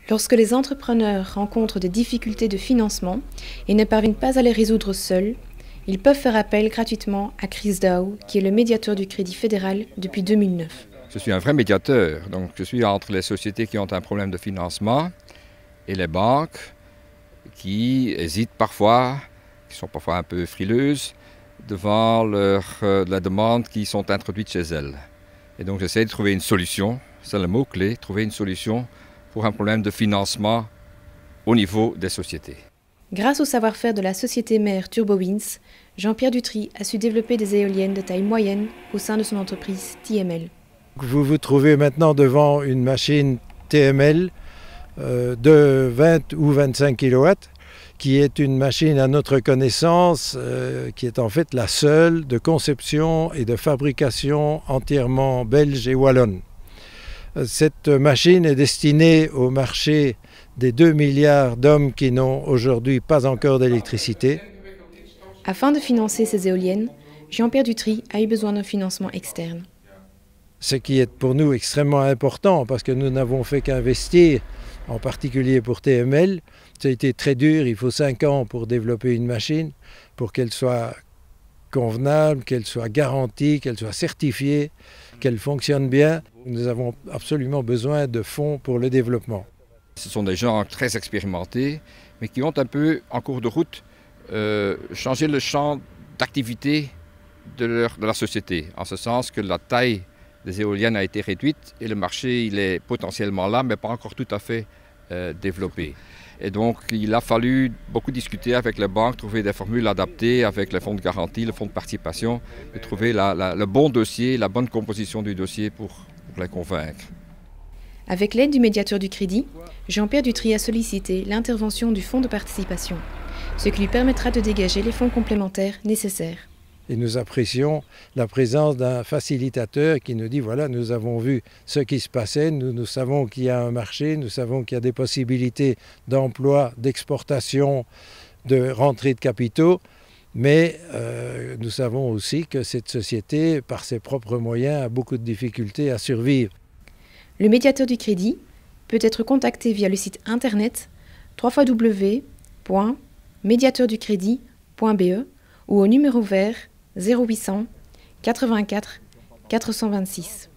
Lorsque les entrepreneurs rencontrent des difficultés de financement et ne parviennent pas à les résoudre seuls, ils peuvent faire appel gratuitement à Chris Dow, qui est le médiateur du Crédit fédéral depuis 2009. Je suis un vrai médiateur, donc je suis entre les sociétés qui ont un problème de financement et les banques qui hésitent parfois, qui sont parfois un peu frileuses devant la demande qui sont introduites chez elles. Et donc j'essaie de trouver une solution, c'est le mot-clé, trouver une solution pour un problème de financement au niveau des sociétés. Grâce au savoir-faire de la société mère TurboWinds, Jean-Pierre Dutry a su développer des éoliennes de taille moyenne au sein de son entreprise TML. Vous vous trouvez maintenant devant une machine TML de 20 ou 25 kW, qui est une machine à notre connaissance, qui est en fait la seule de conception et de fabrication entièrement belge et wallonne. Cette machine est destinée au marché des 2 milliards d'hommes qui n'ont aujourd'hui pas encore d'électricité. Afin de financer ces éoliennes, Jean-Pierre Dutry a eu besoin d'un financement externe. Ce qui est pour nous extrêmement important parce que nous n'avons fait qu'investir, en particulier pour TML. Ça a été très dur, il faut 5 ans pour développer une machine, pour qu'elle soit convenable, qu'elle soit garantie, qu'elle soit certifiée, qu'elle fonctionne bien. Nous avons absolument besoin de fonds pour le développement. Ce sont des gens très expérimentés, mais qui ont un peu, en cours de route, changé le champ d'activité de la société, en ce sens que la taille des éoliennes a été réduite et le marché il est potentiellement là, mais pas encore tout à fait développé. Et donc il a fallu beaucoup discuter avec les banques, trouver des formules adaptées avec les fonds de garantie, le fonds de participation, et trouver le bon dossier, la bonne composition du dossier pour les convaincre. Avec l'aide du médiateur du crédit, Jean-Pierre Dutry a sollicité l'intervention du fonds de participation, ce qui lui permettra de dégager les fonds complémentaires nécessaires. Et nous apprécions la présence d'un facilitateur qui nous dit voilà, nous avons vu ce qui se passait, nous savons qu'il y a un marché, nous savons qu'il y a des possibilités d'emploi, d'exportation, de rentrée de capitaux, mais nous savons aussi que cette société, par ses propres moyens, a beaucoup de difficultés à survivre. Le médiateur du crédit peut être contacté via le site internet www.mediateurducrédit.be ou au numéro vert 0800 84 426.